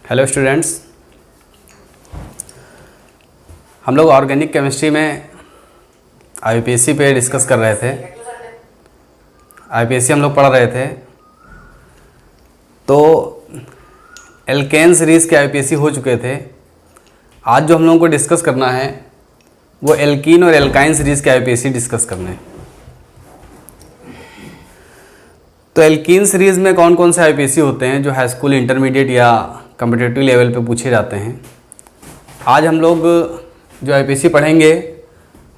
Hello students, हम लोग organic chemistry में आईपीएसी पे डिस्कस कर रहे थे। आईपीएसी हम लोग पढ़ रहे थे, तो एल्केन सीरीज़ के आईपीएसी हो चुके थे। आज जो हम लोगों को डिस्कस करना है वो एल्कीन और एल्काइन सीरीज़ के आईपीएसी डिस्कस करने हैं। तो एल्कीन सीरीज़ में कौन कौन से आईपीएसी होते हैं जो हाई स्कूल, इंटरमीडिएट या कॉम्पिटिटिव लेवल पे पूछे जाते हैं। आज हम लोग जो आईपीएसी पढ़ेंगे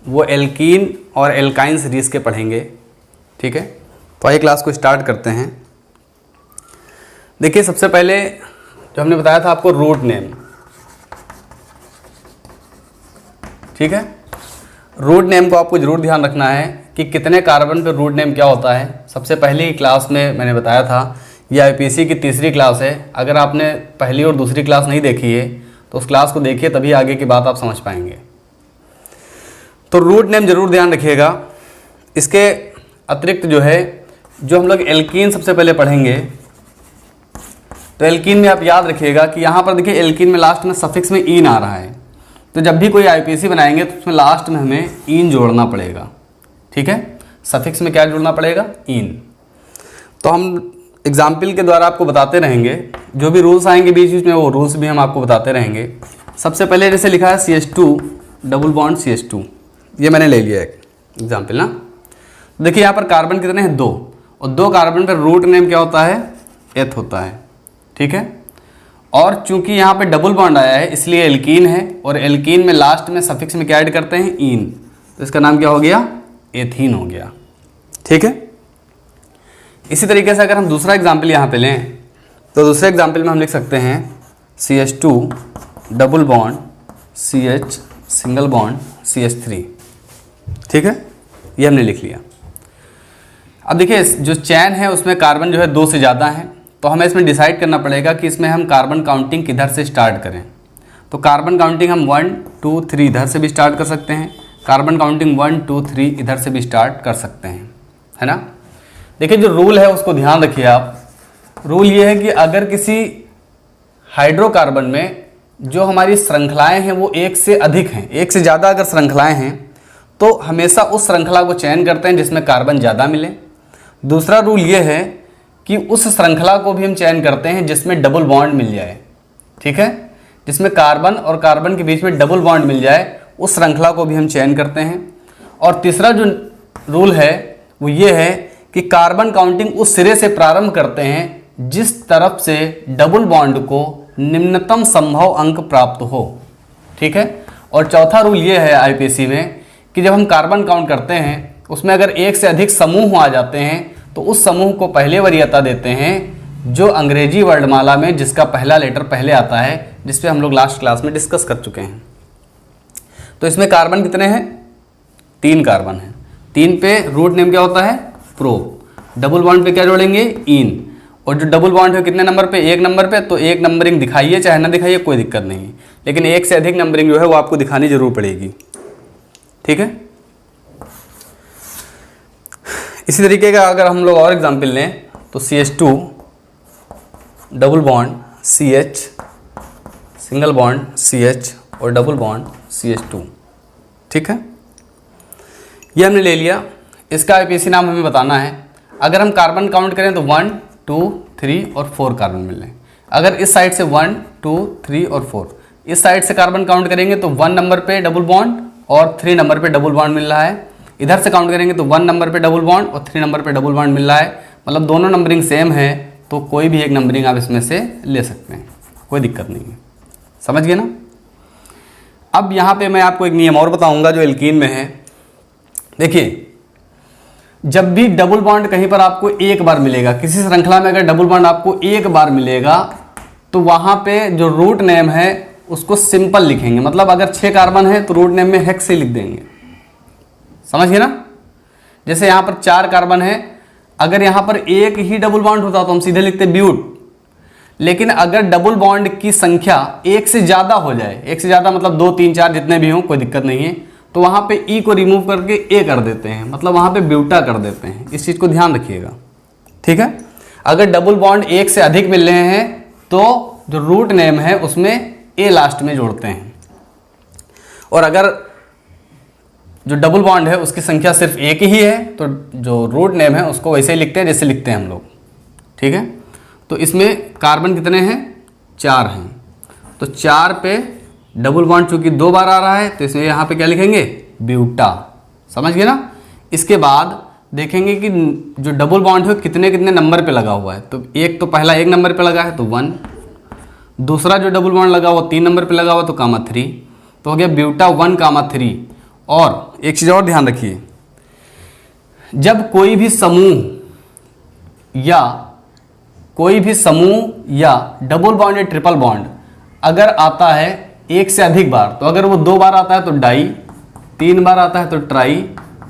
वो एल्कीन और एल्काइन सीरीज़ के पढ़ेंगे, ठीक है। तो आइए क्लास को स्टार्ट करते हैं। देखिए, सबसे पहले जो हमने बताया था आपको रूट नेम, ठीक है। रूट नेम को आपको ज़रूर ध्यान रखना है कि कितने कार्बन पे रूट नेम क्या होता है। सबसे पहले ही क्लास में मैंने बताया था, ये आईपीएसी की तीसरी क्लास है। अगर आपने पहली और दूसरी क्लास नहीं देखी है तो उस क्लास को देखिए, तभी आगे की बात आप समझ पाएंगे। तो रूट नेम ज़रूर ध्यान रखिएगा। इसके अतिरिक्त जो है, जो हम लोग एल्कीन सबसे पहले पढ़ेंगे, तो एल्कीन में आप याद रखिएगा कि यहाँ पर देखिए एल्कीन में लास्ट में सफिक्स में ईन आ रहा है। तो जब भी कोई आईपीएसी बनाएंगे तो उसमें लास्ट में हमें ईन जोड़ना पड़ेगा, ठीक है। सफिक्स में क्या जोड़ना पड़ेगा? ईन। तो हम एग्जाम्पल के द्वारा आपको बताते रहेंगे, जो भी रूल्स आएंगे बीच बीच में वो रूल्स भी हम आपको बताते रहेंगे। सबसे पहले जैसे लिखा है CH2 डबल बॉन्ड CH2, ये मैंने ले लिया एक एग्जाम्पल ना। देखिए यहाँ पर कार्बन कितने हैं? 2, और 2 कार्बन पर रूट नेम क्या होता है? एथ होता है, ठीक है। और चूंकि यहाँ पे डबल बॉन्ड आया है इसलिए एल्कीन है, और एल्कीन में लास्ट में सफिक्स में क्या ऐड करते हैं? ईन। तो इसका नाम क्या हो गया? एथीन हो गया, ठीक है। इसी तरीके से अगर हम दूसरा एग्जाम्पल यहाँ पे लें तो दूसरे एग्जाम्पल में हम लिख सकते हैं CH2 double bond CH single bond CH3, ठीक है। ये हमने लिख लिया। अब देखिए, जो चैन है उसमें कार्बन जो है 2 से ज़्यादा है, तो हमें इसमें डिसाइड करना पड़ेगा कि इसमें हम कार्बन काउंटिंग किधर से स्टार्ट करें। तो कार्बन काउंटिंग हम 1 2 3 इधर से भी स्टार्ट कर सकते हैं, कार्बन काउंटिंग 1 2 3 इधर से भी स्टार्ट कर सकते हैं, है ना। देखिए, जो रूल है उसको ध्यान रखिए आप। रूल ये है कि अगर किसी हाइड्रोकार्बन में जो हमारी श्रृंखलाएं हैं वो 1 से अधिक हैं, 1 से ज़्यादा अगर श्रृंखलाएं हैं, तो हमेशा उस श्रृंखला को चयन करते हैं जिसमें कार्बन ज़्यादा मिले। दूसरा रूल ये है कि उस श्रृंखला को भी हम चयन करते हैं जिसमें डबल बॉन्ड मिल जाए, ठीक है। जिसमें कार्बन और कार्बन के बीच में डबल बॉन्ड मिल जाए, उस श्रृंखला को भी हम चयन करते हैं। और तीसरा जो रूल है वो ये है कि कार्बन काउंटिंग उस सिरे से प्रारंभ करते हैं जिस तरफ से डबल बॉन्ड को निम्नतम संभव अंक प्राप्त हो, ठीक है। और चौथा रूल ये है आईपीएसी में कि जब हम कार्बन काउंट करते हैं उसमें अगर 1 से अधिक समूह आ जाते हैं तो उस समूह को पहले वरीयता देते हैं जो अंग्रेजी वर्णमाला में जिसका पहला लेटर पहले आता है, जिस पे हम लोग लास्ट क्लास में डिस्कस कर चुके हैं। तो इसमें कार्बन कितने हैं? 3 कार्बन हैं। 3 पे रूट नेम क्या होता है? प्रो। डबल बॉन्ड पे क्या जोड़ेंगे? इन। और जो डबल बॉन्ड है कितने नंबर पे? 1 नंबर पे। तो 1 नंबरिंग दिखाइए चाहे ना दिखाइए, कोई दिक्कत नहीं है, लेकिन 1 से अधिक नंबरिंग जो है वो आपको दिखानी जरूर पड़ेगी, ठीक है। इसी तरीके का अगर हम लोग और एग्जाम्पल लें तो CH2 double bond CH single bond CH और डबल बॉन्ड CH2, ठीक है। ये हमने ले लिया। इसका आईपीएसी नाम हमें बताना है। अगर हम कार्बन काउंट करें तो 1 2 3 और 4 कार्बन मिल रहे हैं। अगर इस साइड से 1 2 3 और 4, इस साइड से कार्बन काउंट करेंगे तो 1 नंबर पे डबल बॉन्ड और 3 नंबर पे डबल बॉन्ड मिल रहा है। इधर से काउंट करेंगे तो 1 नंबर पे डबल बॉन्ड और 3 नंबर पे डबल बॉन्ड मिल रहा है। मतलब दोनों नंबरिंग सेम है, तो कोई भी एक नंबरिंग आप इसमें से ले सकते हैं, कोई दिक्कत नहीं है। समझ गए ना। अब यहाँ पे मैं आपको एक नियम और बताऊंगा जो एल्कीन में है। देखिए, जब भी डबल बॉन्ड कहीं पर आपको एक बार मिलेगा, किसी श्रृंखला में अगर डबल बॉन्ड आपको एक बार मिलेगा, तो वहाँ पे जो रूट नेम है उसको सिंपल लिखेंगे। मतलब अगर 6 कार्बन है तो रूट नेम में हेक्स से लिख देंगे, समझ गए ना। जैसे यहाँ पर 4 कार्बन है, अगर यहाँ पर एक ही डबल बॉन्ड होता तो हम सीधे लिखते ब्यूट। लेकिन अगर डबल बॉन्ड की संख्या 1 से ज़्यादा हो जाए, 1 से ज़्यादा मतलब 2 3 4 जितने भी हों, कोई दिक्कत नहीं है, तो वहाँ पे ई को रिमूव करके ए कर देते हैं, मतलब वहाँ पे ब्यूटा कर देते हैं। इस चीज़ को ध्यान रखिएगा, ठीक है। अगर डबल बॉन्ड 1 से अधिक मिल रहे हैं तो जो रूट नेम है उसमें ए लास्ट में जोड़ते हैं, और अगर जो डबल बॉन्ड है उसकी संख्या सिर्फ एक ही है तो जो रूट नेम है उसको वैसे ही लिखते हैं जैसे लिखते हैं हम लोग। ठीक है, तो इसमें कार्बन कितने हैं? 4 हैं। तो 4 पे डबल बॉन्ड चूंकि 2 बार आ रहा है तो इसमें यहाँ पे क्या लिखेंगे? ब्यूटा। समझ गए ना? इसके बाद देखेंगे कि जो डबल बॉन्ड है कितने कितने नंबर पे लगा हुआ है। तो एक तो पहला 1 नंबर पे लगा है तो 1, दूसरा जो डबल बॉन्ड लगा हुआ 3 नंबर पे लगा हुआ तो कामा 3, तो हो गया ब्यूटा 1 कामा 3। और एक चीज़ और ध्यान रखिए, जब कोई भी समूह या डबल बॉन्ड या ट्रिपल बॉन्ड अगर आता है एक से अधिक बार, तो अगर वो 2 बार आता है तो डाई, 3 बार आता है तो ट्राई,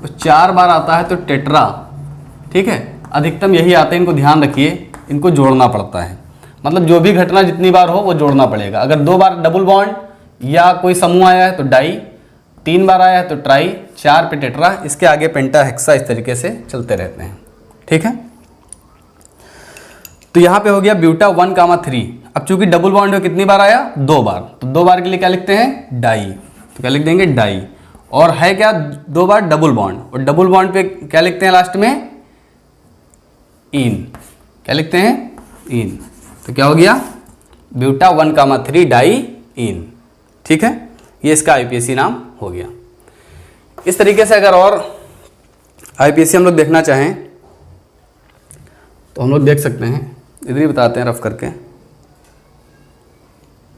तो 4 बार आता है तो टेट्रा। ठीक है, अधिकतम यही आते हैं, इनको ध्यान रखिए, इनको जोड़ना पड़ता है। मतलब जो भी घटना जितनी बार हो वो जोड़ना पड़ेगा। अगर 2 बार डबल बॉन्ड या कोई समूह आया है तो डाई, 3 बार आया है तो ट्राई, 4 पे टेट्रा, इसके आगे पेंटा हेक्सा, इस तरीके से चलते रहते हैं। ठीक है, तो यहाँ पे हो गया ब्यूटा 1 कामा 3। अब चूंकि डबल बॉन्ड है कितनी बार आया? 2 बार, तो 2 बार के लिए क्या लिखते हैं? डाई। तो क्या लिख देंगे? डाई। और है क्या? 2 बार डबल बॉन्ड, और डबल बॉन्ड पे क्या लिखते हैं लास्ट में? इन। क्या लिखते हैं? इन। तो क्या हो गया? ब्यूटा 1 कामा 3 डाई इन। ठीक है, ये इसका आईपीएसी नाम हो गया। इस तरीके से अगर और आईपीएसी हम लोग देखना चाहें तो हम लोग देख सकते हैं, इधर ही बताते हैं रफ करके,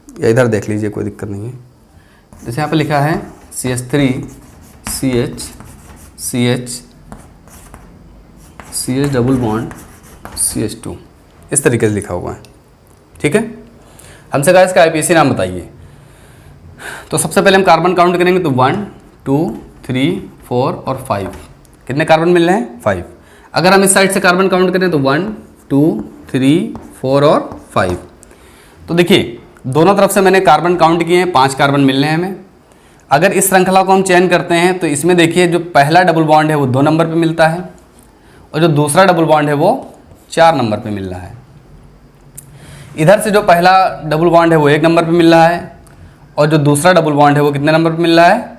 या इधर देख लीजिए, कोई दिक्कत नहीं है। जैसे यहाँ पे लिखा है CH3 CH CH CH double bond CH2, इस तरीके से लिखा हुआ है। ठीक है, हमसे कहा इसका आईपीएसी नाम बताइए। तो सबसे पहले हम कार्बन काउंट करेंगे, तो 1 2 3 4 और 5। कितने कार्बन मिल रहे हैं? 5। अगर हम इस साइड से कार्बन काउंट करें तो 1 2 3 4 और 5। तो देखिए दोनों तरफ से मैंने कार्बन काउंट किए हैं, 5 कार्बन मिल रहे हैं हमें। अगर इस श्रृंखला को हम चयन करते हैं तो इसमें देखिए जो पहला डबल बॉन्ड है वो 2 नंबर पे मिलता है, और जो दूसरा डबल बॉन्ड है वो 4 नंबर पे मिल रहा है। इधर से जो पहला डबल बॉन्ड है वो 1 नंबर पे मिल रहा है, और जो दूसरा डबल बॉन्ड है वो कितने नंबर पे मिल रहा है?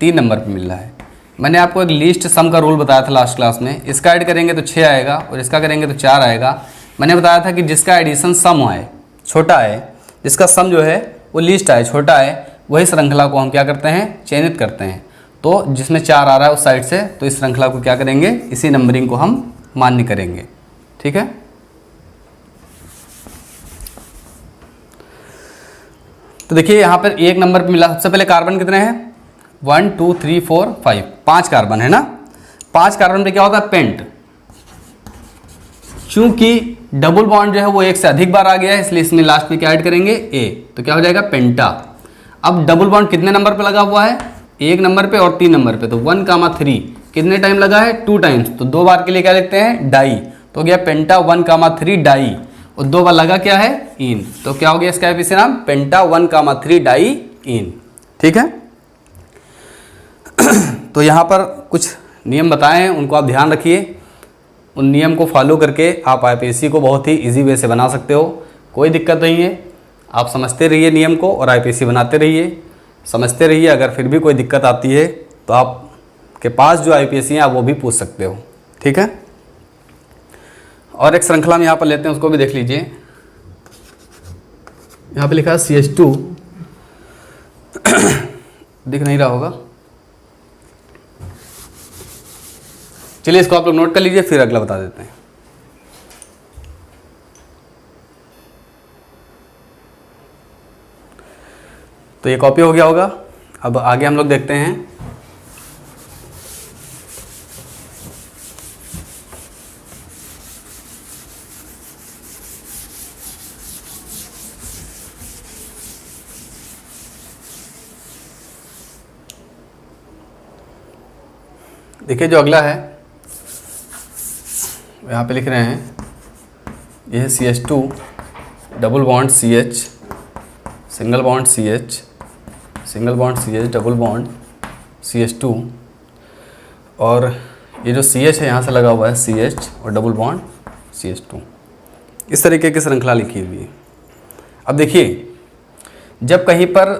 3 नंबर पे मिल रहा है। मैंने आपको एक लीस्ट सम का रूल बताया था लास्ट क्लास में। इसका ऐड करेंगे तो 6 आएगा, और इसका करेंगे तो 4 आएगा। मैंने बताया था कि जिसका एडिशन सम आए, छोटा है, जिसका सम जो है वो लीस्ट आए, छोटा है, वही श्रृंखला को हम क्या करते हैं? चयनित करते हैं। तो जिसमें 4 आ रहा है उस साइड से, तो इस श्रृंखला को क्या करेंगे? इसी नंबरिंग को हम मान्य करेंगे। ठीक है, तो देखिए यहाँ पर 1 नंबर पे मिला। सबसे पहले कार्बन कितने हैं? 1 2 3 4 5, 5 कार्बन है ना। 5 कार्बन पे क्या होता है? पेंट। चूंकि डबल बॉन्ड जो है वो 1 से अधिक बार आ गया है, इसलिए इसमें लास्ट में क्या ऐड करेंगे? ए। तो क्या हो जाएगा? पेंटा। अब डबल बॉन्ड कितने नंबर पे लगा हुआ है? 1 नंबर पे और 3 नंबर पे, तो 1 कामा 3 कितने टाइम लगा है? 2 टाइम्स, तो 2 बार के लिए क्या लिखते हैं? डाई। तो हो गया पेंटा 1 कामा 3 डाई, और 2 बार लगा क्या है? इन। तो क्या हो गया इसका आईपीएसी नाम? पेंटा 1 कामा 3 डाई इन। ठीक है, तो यहाँ पर कुछ नियम बताए हैं, उनको आप ध्यान रखिए। उन नियम को फॉलो करके आप आईपीएसी को बहुत ही इजी वे से बना सकते हो, कोई दिक्कत नहीं है। आप समझते रहिए नियम को और आईपीएसी बनाते रहिए, समझते रहिए। अगर फिर भी कोई दिक्कत आती है तो आपके पास जो आईपीएसी हैं आप वो भी पूछ सकते हो। ठीक है, और एक श्रृंखला में यहाँ पर लेते हैं, उसको भी देख लीजिए। यहाँ पे लिखा है CH2 दिख नहीं रहा होगा, चलिए इसको आप लोग नोट कर लीजिए, फिर अगला बता देते हैं। तो ये कॉपी हो गया होगा। अब आगे हम लोग देखते हैं। देखिए जो अगला है यहाँ पे लिख रहे हैं, ये है CH2 double bond CH, single bond CH, single bond CH, double bond CH2, और ये जो CH है यहाँ से लगा हुआ है CH और डबल बॉन्ड CH2। इस तरीके की श्रृंखला लिखी हुई है। अब देखिए, जब कहीं पर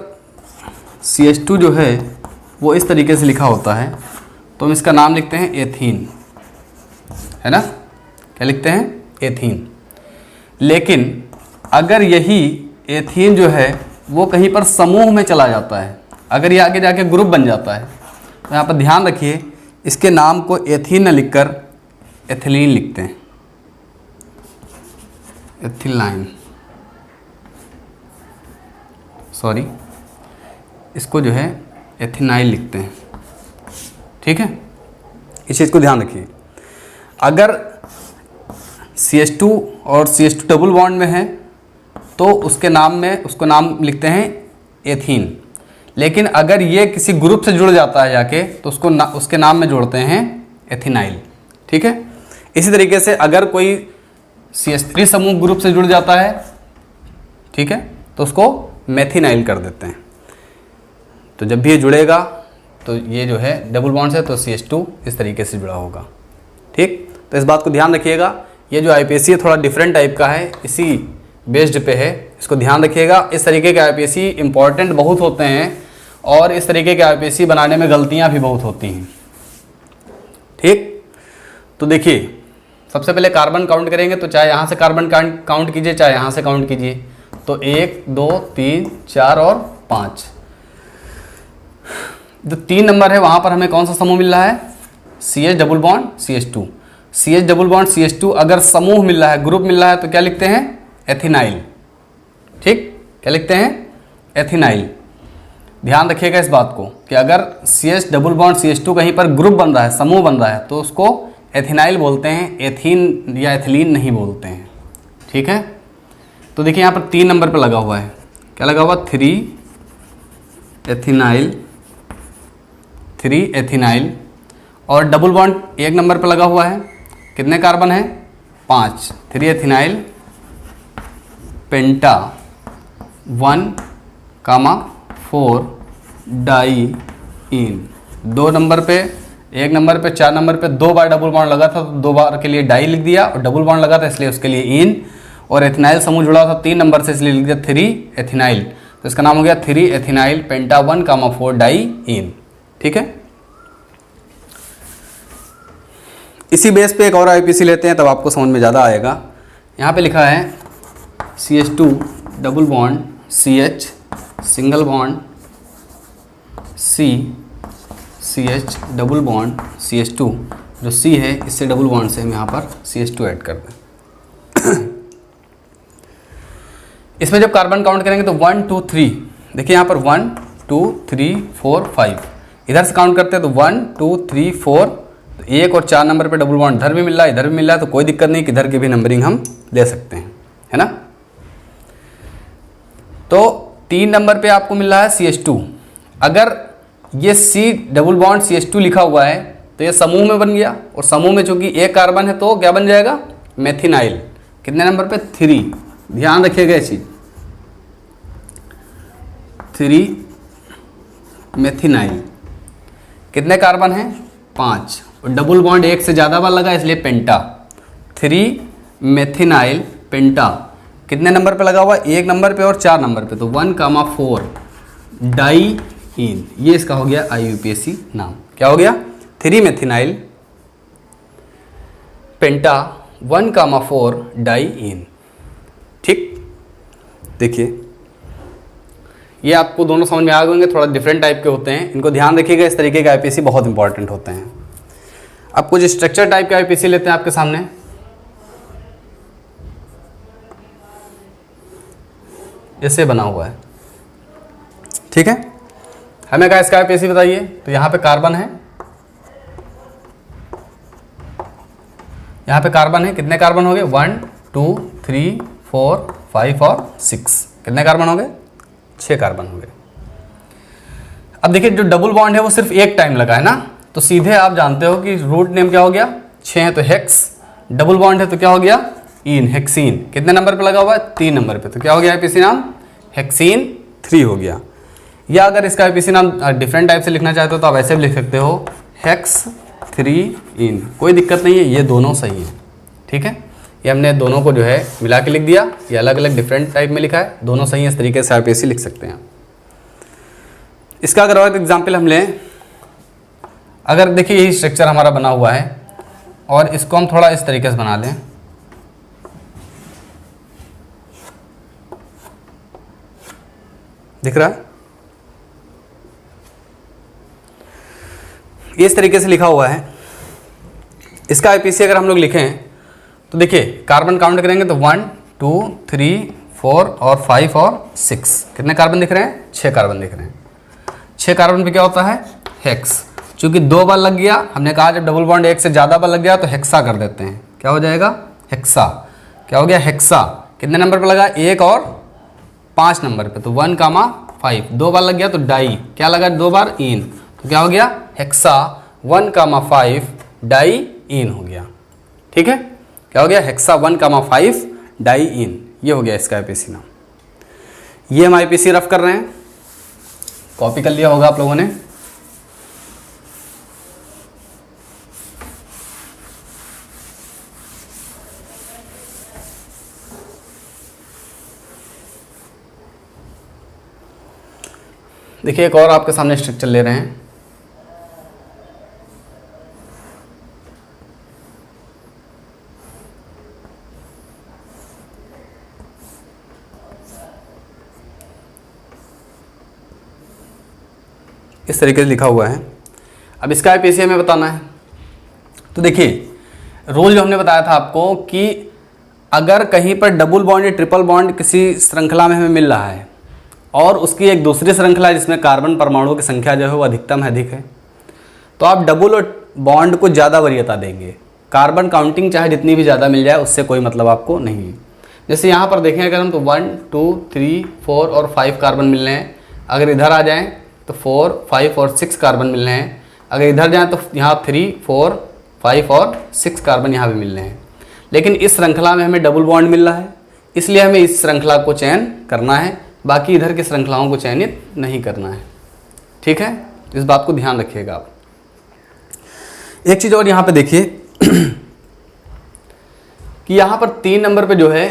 CH2 जो है वो इस तरीके से लिखा होता है तो हम इसका नाम लिखते हैं एथीन, है ना, क्या लिखते हैं, एथीन। लेकिन अगर यही एथीन जो है वो कहीं पर समूह में चला जाता है, अगर ये आगे जाके ग्रुप बन जाता है, तो यहाँ पर ध्यान रखिए, इसके नाम को एथीन न लिखकर एथिलीन लिखते हैं, एथिलाइन, सॉरी, इसको जो है एथिनाइल लिखते हैं। ठीक है, इस चीज़ को ध्यान रखिए। अगर CH2 और CH2 डबल बॉन्ड में है तो उसके नाम में उसको नाम लिखते हैं एथीन, लेकिन अगर ये किसी ग्रुप से जुड़ जाता है जाके तो उसके नाम में जोड़ते हैं एथिनाइल। ठीक है, इसी तरीके से अगर कोई CH3 समूह ग्रुप से जुड़ जाता है, ठीक है, तो उसको मेथिनाइल कर देते हैं। तो जब भी ये जुड़ेगा तो ये जो है डबल बॉन्ड से, तो CH2 इस तरीके से जुड़ा होगा। ठीक, तो इस बात को ध्यान रखिएगा। ये जो IPSC है थोड़ा डिफरेंट टाइप का है, इसी बेस्ड पे है, इसको ध्यान रखिएगा। इस तरीके के IPSC इंपॉर्टेंट बहुत होते हैं और इस तरीके के IPSC बनाने में गलतियां भी बहुत होती हैं। ठीक, तो देखिए, सबसे पहले कार्बन काउंट करेंगे, तो चाहे यहाँ से कार्बन काउंट कीजिए चाहे यहाँ से काउंट कीजिए, तो 1 2 3 4 और 5। जो 3 नंबर है वहाँ पर हमें कौन सा समूह मिल रहा है, CH double bond CH2। CH double bond CH2 अगर समूह मिल रहा है, ग्रुप मिल रहा है, तो क्या लिखते हैं, एथिनाइल। ठीक, क्या लिखते हैं, एथिनाइल। ध्यान रखिएगा इस बात को कि अगर CH डबल बॉन्ड CH2 कहीं पर ग्रुप बन रहा है, समूह बन रहा है, तो उसको एथिनाइल बोलते हैं, एथीन या एथिलीन नहीं बोलते हैं। ठीक है, तो देखिए यहाँ पर 3 नंबर पर लगा हुआ है, क्या लगा हुआ, 3 एथिनाइल, और डबल बॉन्ड 1 नंबर पर लगा हुआ है, कितने कार्बन है, 5, 3 एथिनाइल पेंटा 1,4 डाईइन। 2 नंबर पे, 1 नंबर पे, 4 नंबर पे 2 बार डबल बॉन्ड लगा था तो 2 बार के लिए डाई लिख दिया, और डबल बॉन्ड लगा था इसलिए उसके लिए इन, और एथिनाइल समूह जुड़ा था 3 नंबर से इसलिए लिख दिया 3 एथिनाइल। तो इसका नाम हो गया 3 एथिनाइल पेंटा 1,4 डाईइन। ठीक है, इसी बेस पे एक और IPSC लेते हैं, तब आपको समझ में ज़्यादा आएगा। यहाँ पे लिखा है CH2 double bond CH single bond CH double bond CH2, जो C है इससे डबल बॉन्ड से हम यहाँ पर CH2 ऐड कर दें। इसमें जब कार्बन काउंट करेंगे तो 1 2 3, देखिए यहाँ पर 1 2 3 4 5, इधर से काउंट करते हैं तो 1 2 3 4, तो 1 और 4 नंबर पे डबल बॉन्ड इधर भी मिल रहा है, इधर भी मिल रहा है, तो कोई दिक्कत नहीं, किधर की भी नंबरिंग हम ले सकते हैं, है ना। तो 3 नंबर पे आपको मिल रहा है CH2। अगर ये C डबल बॉन्ड CH2 लिखा हुआ है तो ये समूह में बन गया, और समूह में चूंकि 1 कार्बन है तो क्या बन जाएगा, मेथिनाइल। कितने नंबर पे, 3, ध्यान रखिएगा ये चीज, 3 मेथिनाइल। कितने कार्बन हैं, 5, और डबल बॉन्ड 1 से ज़्यादा बार लगा इसलिए पेंटा, 3 मेथिनाइल पेंटा। कितने नंबर पे लगा हुआ, 1 नंबर पे और 4 नंबर पे, तो 1,4 डाईइन। ये इसका हो गया IUPAC नाम, क्या हो गया, 3 मेथिनाइल पेंटा 1,4 डाईइन। ठीक, देखिए ये आपको दोनों समझ में आ गए होंगे, थोड़ा डिफरेंट टाइप के होते हैं, इनको ध्यान रखिएगा। इस तरीके के IPSC बहुत इंपॉर्टेंट होते हैं। अब कुछ स्ट्रक्चर टाइप के IPSC लेते हैं आपके सामने। ऐसे बना हुआ है, ठीक है, हमें कहा इसका IPSC बताइए, तो यहाँ पे कार्बन है, यहाँ पे कार्बन है, कितने कार्बन हो गए, 1 2 3 4 5 और 6, कितने कार्बन हो गए, 6 कार्बन हो गए। अब देखिए जो डबल बॉन्ड है वो सिर्फ एक टाइम लगा है ना, तो सीधे आप जानते हो कि रूट नेम क्या हो गया, 6 है तो हेक्स, डबल बॉन्ड है तो क्या हो गया, इन, हेक्सीन। कितने नंबर पे लगा हुआ है, 3 नंबर पे, तो क्या हो गया IPSC नाम, हेक्सीन 3 हो गया। या अगर इसका IPSC नाम डिफरेंट टाइप से लिखना चाहते हो तो आप ऐसे भी लिख सकते हो, हेक्स 3 इन, कोई दिक्कत नहीं है, ये दोनों सही है। ठीक है, ये हमने दोनों को जो है मिला के लिख दिया, ये अलग अलग डिफरेंट टाइप में लिखा है, दोनों सही है, इस तरीके से आईपीएससी लिख सकते हैं। इसका अगर और एग्जाम्पल हम लें, अगर देखिए यही स्ट्रक्चर हमारा बना हुआ है और इसको हम थोड़ा इस तरीके से बना लें, दिख रहा है, इस तरीके से लिखा हुआ है। इसका आईपीसी अगर हम लोग लिखें तो देखिए कार्बन काउंट करेंगे तो 1 2 3 4 और 5 और 6, कितने कार्बन दिख रहे हैं? 6 कार्बन दिख रहे हैं। 6 कार्बन पे क्या होता है? हेक्स। चूंकि 2 बार लग गया, हमने कहा जब डबल बॉन्ड एक से ज़्यादा बार लग गया तो हेक्सा कर देते हैं। क्या हो जाएगा? हेक्सा। क्या हो गया? हेक्सा। कितने नंबर पर लगा? 1 और 5 नंबर पे, तो 1, 5। 2 बार लग गया तो डाई, क्या लगा? 2 बार इन, तो क्या हो गया? हेक्सा 1, 5 डाई इन हो गया। ठीक है, क्या हो गया? हेक्सा 1, 5 डाई इन, ये हो गया इसका आईपीसी नाम। ये हम आईपीसी रफ कर रहे हैं, कॉपी कर लिया होगा आप लोगों ने। देखिए एक और आपके सामने स्ट्रक्चर ले रहे हैं। इस तरीके से लिखा हुआ है। अब इसका आईपीसी हमें बताना है। तो देखिए रूल जो हमने बताया था आपको कि अगर कहीं पर डबल बॉन्ड या ट्रिपल बॉन्ड किसी श्रृंखला में हमें मिल रहा है और उसकी एक दूसरी श्रृंखला जिसमें कार्बन परमाणुओं की संख्या जो है वो अधिकतम है, अधिक है, तो आप डबल और बॉन्ड को ज़्यादा वरीयता देंगे। कार्बन काउंटिंग चाहे जितनी भी ज़्यादा मिल जाए उससे कोई मतलब आपको नहीं है। जैसे यहाँ पर देखें अगर हम, तो 1 2 3 4 और 5 कार्बन मिल रहे हैं। अगर इधर आ जाएँ तो 4 5 और 6 कार्बन मिल रहे हैं। अगर इधर जाएँ तो यहाँ 3 4 5 और 6 कार्बन यहाँ भी मिल रहे हैं। लेकिन इस श्रृंखला में हमें डबल बॉन्ड मिल रहा है, इसलिए हमें इस श्रृंखला को चयन करना है, बाकी इधर की श्रृंखलाओं को चयनित नहीं करना है। ठीक है, इस बात को ध्यान रखिएगा आप। एक चीज़ और यहाँ पे देखिए कि यहाँ पर 3 नंबर पे जो है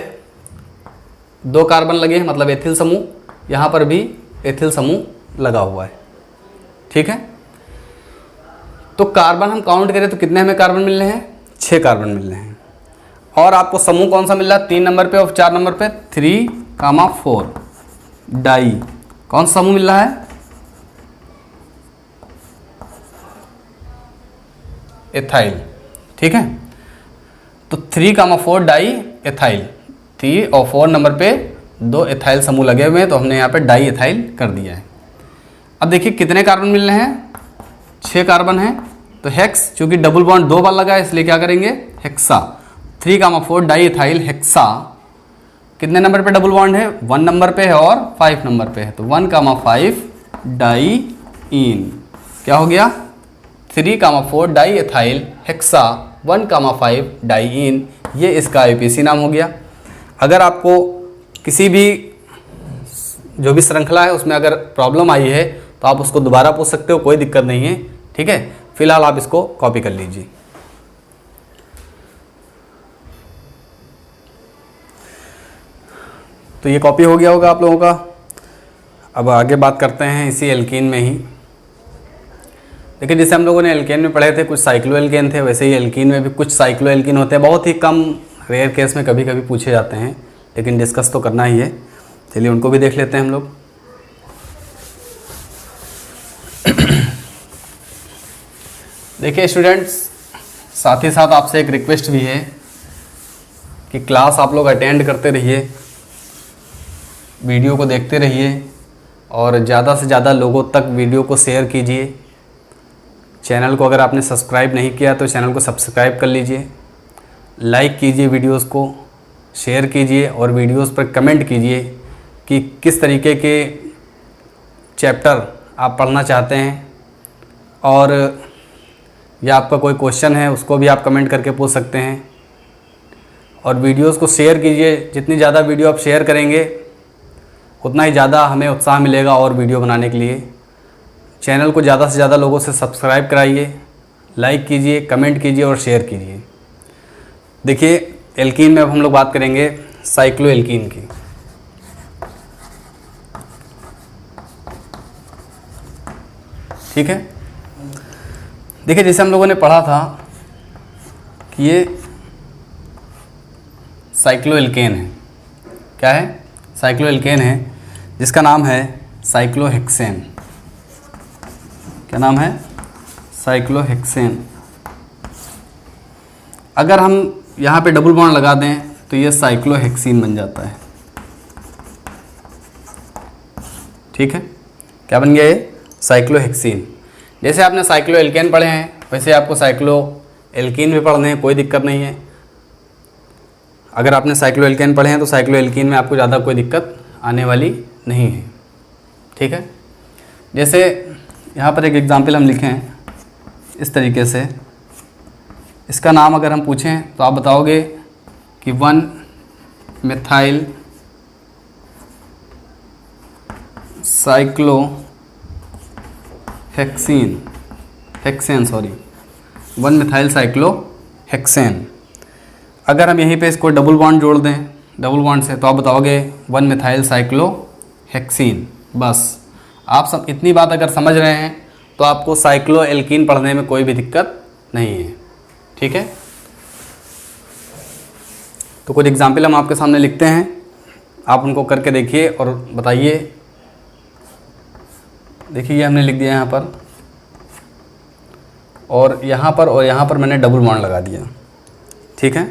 2 कार्बन लगे हैं, मतलब एथिल समूह। यहाँ पर भी एथिल समूह लगा हुआ है। ठीक है, तो कार्बन हम काउंट करें तो कितने हमें कार्बन मिल रहे हैं? 6 कार्बन मिल रहे हैं। और आपको समूह कौन सा मिल रहा है? 3 नंबर पे और 4 नंबर पे 3, 4 डाई, कौन सा समूह मिल रहा है? एथाइल। ठीक है, तो 3, 4 डाई एथाइल। 3 और 4 नंबर पे 2 एथाइल समूह लगे हुए हैं, तो हमने यहाँ पे डाई एथाइल कर दिया है। अब देखिए कितने कार्बन मिल रहे हैं? 6 कार्बन हैं। तो हेक्स, चूंकि डबल बॉन्ड 2 बार लगा है इसलिए क्या करेंगे? हेक्सा। 3, 4 di ethyl hexa. कितने नंबर पे डबल बॉन्ड है? 1 नंबर पे है और 5 नंबर पे है, तो 1, 5 डाई इन। क्या हो गया? 3, 4 डाई एथाइल हेक्सा 1, 5 डाई इन, ये इसका आईपीसी नाम हो गया। अगर आपको किसी भी जो भी श्रृंखला है उसमें अगर प्रॉब्लम आई है तो आप उसको दोबारा पूछ सकते हो, कोई दिक्कत नहीं है। ठीक है, फिलहाल आप इसको कॉपी कर लीजिए। तो ये कॉपी हो गया होगा आप लोगों का। अब आगे बात करते हैं इसी एल्कीन में ही। देखिए जैसे हम लोगों ने एल्केन में पढ़े थे कुछ साइक्लो एल्केन थे, वैसे ही एल्कीन में भी कुछ साइक्लो एल्कीन होते हैं। बहुत ही कम रेयर केस में कभी कभी पूछे जाते हैं, लेकिन डिस्कस तो करना ही है। चलिए उनको भी देख लेते हैं हम लोग। देखिए स्टूडेंट्स, साथ ही साथ आपसे एक रिक्वेस्ट भी है कि क्लास आप लोग अटेंड करते रहिए, वीडियो को देखते रहिए और ज़्यादा से ज़्यादा लोगों तक वीडियो को शेयर कीजिए। चैनल को अगर आपने सब्सक्राइब नहीं किया तो चैनल को सब्सक्राइब कर लीजिए, लाइक कीजिए, वीडियोस को शेयर कीजिए और वीडियोस पर कमेंट कीजिए कि किस तरीके के चैप्टर आप पढ़ना चाहते हैं, और या आपका कोई क्वेश्चन है उसको भी आप कमेंट करके पूछ सकते हैं। और वीडियोस को शेयर कीजिए, जितनी ज़्यादा वीडियो आप शेयर करेंगे उतना ही ज़्यादा हमें उत्साह मिलेगा और वीडियो बनाने के लिए। चैनल को ज़्यादा से ज़्यादा लोगों से सब्सक्राइब कराइए, लाइक कीजिए, कमेंट कीजिए और शेयर कीजिए। देखिए एल्कीन में अब हम लोग बात करेंगे साइक्लो एल्कीन की। ठीक है, देखिए जैसे हम लोगों ने पढ़ा था कि ये साइक्लो एल्केन है। क्या है? साइक्लो एल्केन है, जिसका नाम है साइक्लोहेक्सेन। क्या नाम है? साइक्लोहेक्सेन। अगर हम यहाँ पे डबल बॉन्ड लगा दें तो ये साइक्लोहेक्सीन बन जाता है। ठीक है, क्या बन गया ये? साइक्लोहेक्सीन। जैसे आपने साइक्लो एल्केन पढ़े हैं वैसे आपको साइक्लो एल्कीन भी पढ़ने हैं, कोई दिक्कत नहीं है। अगर आपने साइक्लो एल्केन पढ़े हैं तो साइक्लो एल्कीन में आपको ज़्यादा कोई दिक्कत आने वाली नहीं है। ठीक है, जैसे यहाँ पर एक एग्जाम्पल हम लिखें इस तरीके से, इसका नाम अगर हम पूछें तो आप बताओगे कि 1-मेथाइल साइक्लोहेक्सेन 1-मेथाइल साइक्लोहेक्सेन। अगर हम यहीं पे इसको डबल बॉन्ड जोड़ दें डबल बॉन्ड से तो आप बताओगे 1-मेथाइल साइक्लोहेक्सीन। बस आप सब इतनी बात अगर समझ रहे हैं तो आपको साइक्लो एल्कीन पढ़ने में कोई भी दिक्कत नहीं है। ठीक है, तो कुछ एग्जाम्पल हम आपके सामने लिखते हैं, आप उनको करके देखिए और बताइए। देखिए ये हमने लिख दिया यहाँ पर, और यहाँ पर मैंने डबल बॉन्ड लगा दिया। ठीक है,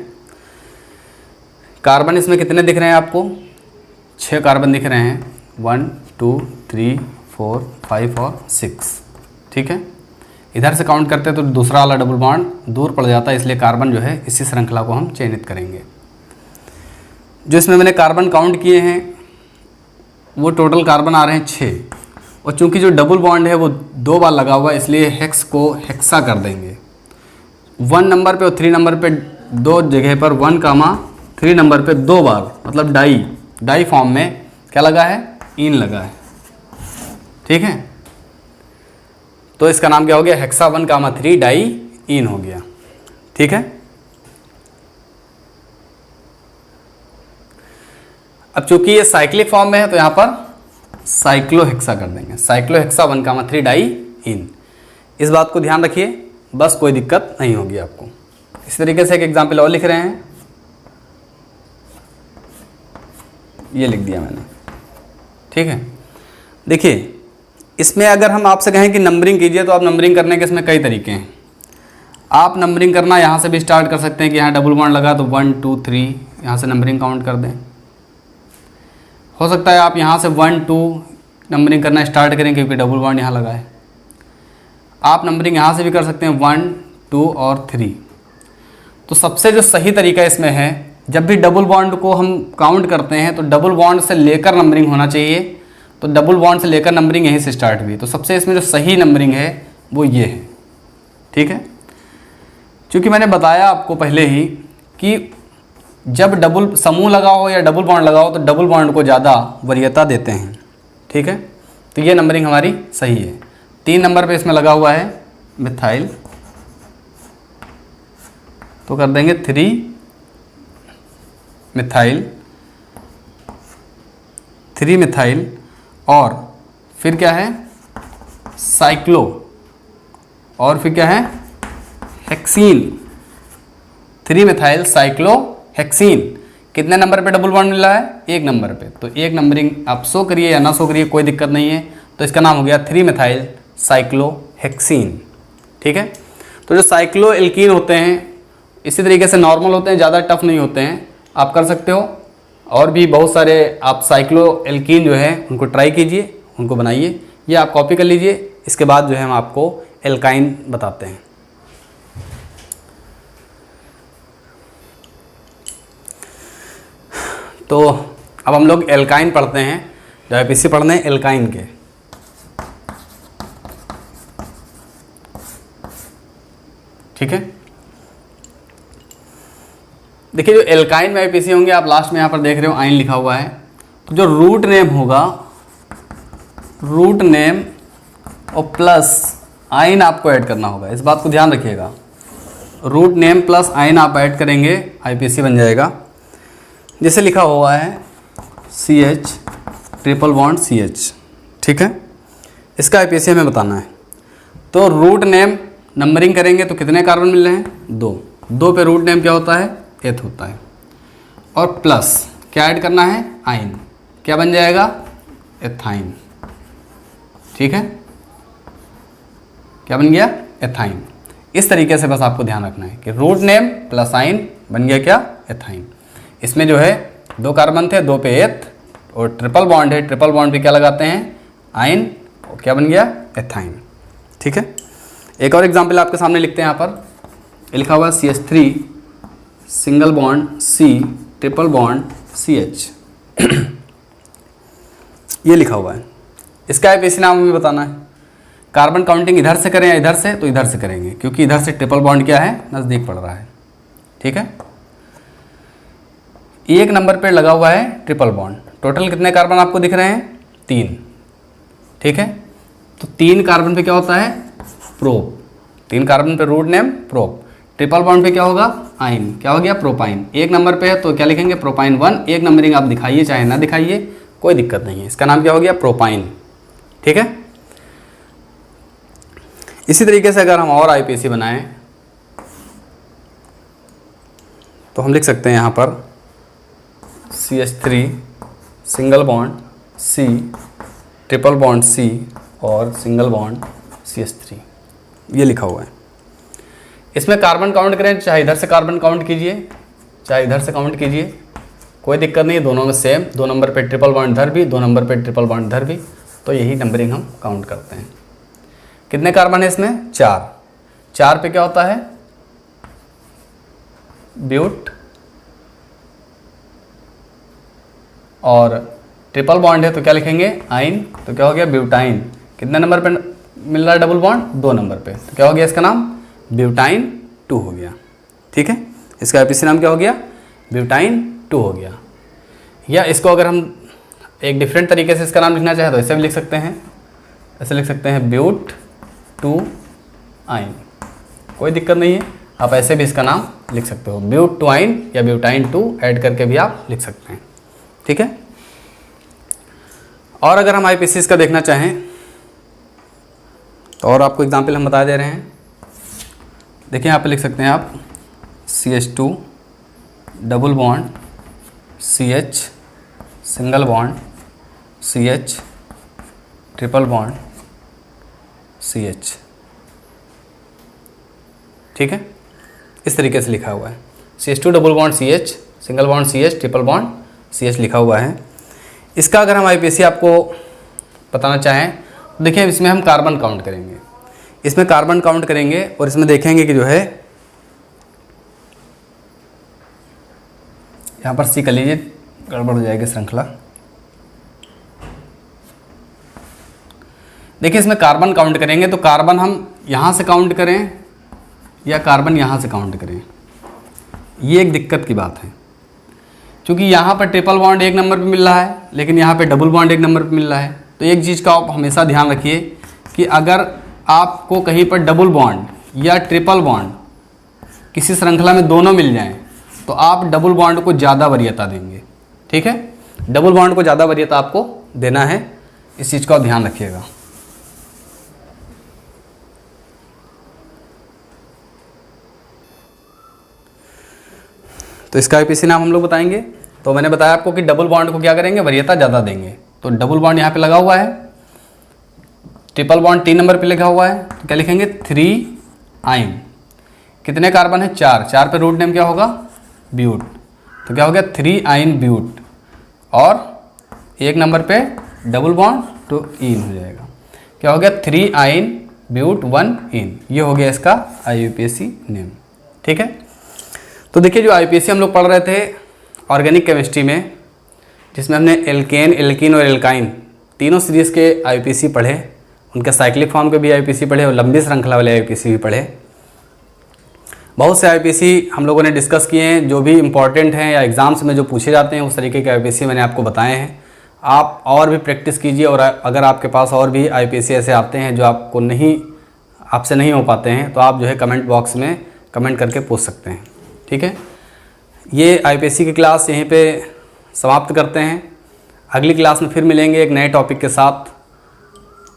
कार्बन इसमें कितने दिख रहे हैं आपको? 6 कार्बन दिख रहे हैं, 1 2 3 4 5 और 6। ठीक है, इधर से काउंट करते तो दूसरा वाला डबल बॉन्ड दूर पड़ जाता है, इसलिए कार्बन जो है इसी श्रृंखला को हम चयनित करेंगे। जो इसमें मैंने कार्बन काउंट किए हैं वो टोटल कार्बन आ रहे हैं 6, और चूंकि जो डबल बॉन्ड है वो 2 बार लगा हुआ है इसलिए हेक्स को हेक्सा कर देंगे। 1 नंबर पे और 3 नंबर पे 2 जगह पर 1, 3 नंबर पे 2 बार, मतलब डाई फॉर्म में क्या लगा है? इन लगा है। ठीक है, तो इसका नाम क्या हो गया? हेक्सा 1, 3 डाई इन हो गया। ठीक है, अब चूंकि ये साइक्लिक फॉर्म में है तो यहां पर साइक्लोहेक्सा कर देंगे, साइक्लोहेक्सा 1, 3 डाई इन। इस बात को ध्यान रखिए, बस कोई दिक्कत नहीं होगी आपको। इस तरीके से एक एग्जाम्पल और लिख रहे हैं, ये लिख दिया मैंने। ठीक है, देखिए इसमें अगर हम आपसे कहें कि नंबरिंग कीजिए तो आप नंबरिंग करने के इसमें कई तरीके हैं। आप नंबरिंग करना यहाँ से भी स्टार्ट कर सकते हैं कि यहाँ डबल बॉन्ड लगा तो 1 2 3 यहाँ से नंबरिंग काउंट कर दें। हो सकता है आप यहाँ से 1 2 नंबरिंग करना स्टार्ट करें क्योंकि डबल बॉन्ड यहाँ लगा है। आप नंबरिंग यहाँ से भी कर सकते हैं 1 2 और 3। तो सबसे जो सही तरीका इसमें है, जब भी डबल बॉन्ड को हम काउंट करते हैं तो डबल बॉन्ड से लेकर नंबरिंग होना चाहिए। तो डबल बॉन्ड से लेकर नंबरिंग यहीं से स्टार्ट हुई, तो सबसे इसमें जो सही नंबरिंग है वो ये है। ठीक है, क्योंकि मैंने बताया आपको पहले ही कि जब डबल समूह लगा हो या डबल बॉन्ड लगा हो तो डबल बॉन्ड को ज़्यादा वरीयता देते हैं। ठीक है, तो ये नंबरिंग हमारी सही है। 3 नंबर पे इसमें लगा हुआ है मिथाइल, तो कर देंगे 3 मिथाइल और फिर क्या है? साइक्लो, और फिर क्या है? हेक्सीन। 3 methyl cyclo hexene. कितने नंबर पे डबल बॉन्ड मिला है? 1 नंबर पे। तो 1 नंबरिंग आप शो करिए या ना शो करिए, कोई दिक्कत नहीं है। तो इसका नाम हो गया 3 मिथाइल साइक्लो हेक्सीन। ठीक है, तो जो साइक्लो एल्कीन होते हैं इसी तरीके से नॉर्मल होते हैं, ज़्यादा टफ नहीं होते हैं, आप कर सकते हो। और भी बहुत सारे आप साइक्लो एल्कीन जो है उनको ट्राई कीजिए, उनको बनाइए, ये आप कॉपी कर लीजिए। इसके बाद जो है हम आपको एल्काइन बताते हैं। तो अब हम लोग एल्काइन पढ़ते हैं, जो आईपीसी पढ़ने हैं एल्काइन के। ठीक है, देखिए जो एल्काइन में आईपीसी होंगे, आप लास्ट में यहाँ पर देख रहे हो आइन लिखा हुआ है, तो जो रूट नेम होगा, रूट नेम और प्लस आइन आपको ऐड करना होगा। इस बात को ध्यान रखिएगा। रूट नेम प्लस आइन आप ऐड करेंगे, आईपीसी बन जाएगा। जैसे लिखा हुआ है CH ट्रिपल बॉन्ड CH, ठीक है। इसका आईपीसी हमें बताना है। तो रूट नेम नंबरिंग करेंगे तो कितने कार्बन मिल रहे हैं? 2। 2 पे रूट नेम क्या होता है? एथ होता है। और प्लस क्या ऐड करना है? आइन। क्या बन जाएगा? एथाइन, ठीक है। क्या बन गया? एथाइन। इस तरीके से बस आपको ध्यान रखना है कि रूट नेम प्लस आइन बन गया क्या? एथाइन। इसमें जो है 2 कार्बन थे, 2 पे एथ, और ट्रिपल बॉन्ड है, ट्रिपल बॉन्ड पे क्या लगाते हैं? आइन। और क्या बन गया? एथाइन, ठीक है। एक और एग्जाम्पल आपके सामने लिखते हैं। यहाँ पर लिखा हुआ है CH3 single bond C triple bond CH ये लिखा हुआ है। इसका आईपीसी नाम हमें बताना है। कार्बन काउंटिंग इधर से करें या इधर से? तो इधर से करेंगे, क्योंकि इधर से ट्रिपल बॉन्ड क्या है? नज़दीक पड़ रहा है, ठीक है। 1 नंबर पे लगा हुआ है ट्रिपल बॉन्ड। टोटल कितने कार्बन आपको दिख रहे हैं? 3, ठीक है। तो 3 कार्बन पे क्या होता है? प्रोप। 3 कार्बन पे root name prop. Triple bond पे क्या होगा? आइन। क्या हो गया? प्रोपाइन। 1 नंबर पे है तो क्या लिखेंगे? प्रोपाइन 1। 1 नंबरिंग आप दिखाइए चाहे ना दिखाइए, कोई दिक्कत नहीं है। इसका नाम क्या हो गया? प्रोपाइन, ठीक है। इसी तरीके से अगर हम और आईपीसी बनाएं तो हम लिख सकते हैं यहाँ पर CH3 single bond C triple bond C और सिंगल बॉन्ड CH3, ये लिखा हुआ है। इसमें कार्बन काउंट करें, चाहे इधर से कार्बन काउंट कीजिए चाहे इधर से काउंट कीजिए, कोई दिक्कत नहीं है। दोनों में सेम। 2 नंबर पे ट्रिपल बॉन्ड इधर भी, 2 नंबर पे ट्रिपल बॉन्ड इधर भी, तो यही नंबरिंग हम काउंट करते हैं। कितने कार्बन है इसमें? 4। 4 पे क्या होता है? ब्यूट। और ट्रिपल बॉन्ड है तो क्या लिखेंगे? आइन। तो क्या हो गया? ब्यूटाइन। कितने नंबर पे मिल रहा है डबल बॉन्ड? 2 नंबर पे। तो क्या हो गया इसका नाम? ब्यूटाइन 2 हो गया, ठीक है। इसका आईपीसी नाम क्या हो गया? ब्यूटाइन 2 हो गया। या इसको अगर हम एक डिफरेंट तरीके से इसका नाम लिखना चाहे तो ऐसे भी लिख सकते हैं। ऐसे लिख सकते हैं ब्यूट 2 आइन, कोई दिक्कत नहीं है। आप ऐसे भी इसका नाम लिख सकते हो, ब्यूट 2 आइन या ब्यूटाइन 2 ऐड करके भी आप लिख सकते हैं, ठीक है। और अगर हम आईपीसी इसका देखना चाहें तो और आपको एग्जाम्पल हम बता दे रहे हैं। देखिए यहाँ पे लिख सकते हैं आप CH2 double bond CH single bond CH triple bond CH, ठीक है। इस तरीके से लिखा हुआ है। CH2 double bond CH single bond CH triple bond CH लिखा हुआ है। इसका अगर हम आईपीसी आपको बताना चाहें तो देखिए इसमें हम कार्बन काउंट करेंगे। इसमें कार्बन काउंट करेंगे और इसमें देखेंगे कि जो है यहाँ पर C कर लीजिए, गड़बड़ हो जाएगी श्रृंखला। देखिए इसमें कार्बन काउंट करेंगे तो कार्बन हम यहाँ से काउंट करें या कार्बन यहाँ से काउंट करें, ये एक दिक्कत की बात है। क्योंकि यहाँ पर ट्रिपल बॉन्ड 1 नंबर पे मिल रहा है लेकिन यहाँ पे डबल बॉन्ड 1 नंबर पे मिल रहा है। तो एक चीज़ का आप हमेशा ध्यान रखिए कि अगर आपको कहीं पर डबल बॉन्ड या ट्रिपल बॉन्ड किसी श्रृंखला में दोनों मिल जाएं तो आप डबल बॉन्ड को ज़्यादा वरीयता देंगे, ठीक है। डबल बॉन्ड को ज़्यादा वरीयता आपको देना है, इस चीज़ का ध्यान रखिएगा। तो इसका आईपीसी नाम हम लोग बताएंगे। तो मैंने बताया आपको कि डबल बॉन्ड को क्या करेंगे? वरीयता ज़्यादा देंगे। तो डबल बॉन्ड यहाँ पे लगा हुआ है, ट्रिपल बॉन्ड 3 नंबर पे लिखा हुआ है तो क्या लिखेंगे? 3 आइन। कितने कार्बन है? 4। 4 पे रूट नेम क्या होगा? ब्यूट। तो क्या हो गया? 3 आइन ब्यूट। और 1 नंबर पे डबल बॉन्ड तो इन हो जाएगा। क्या हो गया? 3 आइन ब्यूट 1 इन। ये हो गया इसका आईपीसी नेम, ठीक है। तो देखिए जो आईपीसी हम लोग पढ़ रहे थे ऑर्गेनिक केमिस्ट्री में, जिसमें हमने एल्केन, एल्कीन और एल्काइन तीनों सीरीज़ के आईपीसी पढ़े, उनके साइक्लिक फॉर्म के भी आईपीसी पढ़े और लंबी श्रृंखला वाले आईपीसी भी पढ़े। बहुत से आईपीसी हम लोगों ने डिस्कस किए हैं जो भी इम्पॉर्टेंट हैं या एग्ज़ाम्स में जो पूछे जाते हैं, उस तरीके के आईपीसी मैंने आपको बताए हैं। आप और भी प्रैक्टिस कीजिए और अगर आपके पास और भी आईपीसी ऐसे आते हैं जो आपको आपसे नहीं हो पाते हैं तो आप जो है कमेंट बॉक्स में कमेंट करके पूछ सकते हैं। ठीक है, ये IPSC की क्लास यहीं पे समाप्त करते हैं। अगली क्लास में फिर मिलेंगे एक नए टॉपिक के साथ,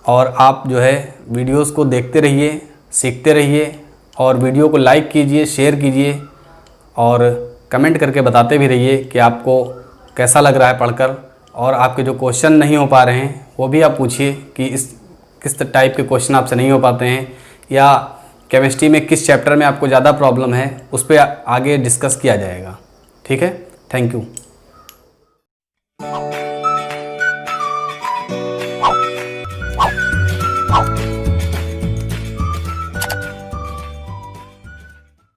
और आप जो है वीडियोस को देखते रहिए, सीखते रहिए, और वीडियो को लाइक कीजिए, शेयर कीजिए, और कमेंट करके बताते भी रहिए कि आपको कैसा लग रहा है पढ़कर, और आपके जो क्वेश्चन नहीं हो पा रहे हैं वो भी आप पूछिए कि किस टाइप के क्वेश्चन आपसे नहीं हो पाते हैं, या केमिस्ट्री में किस चैप्टर में आपको ज़्यादा प्रॉब्लम है, उस पर आगे डिस्कस किया जाएगा। ठीक है, थैंक यू।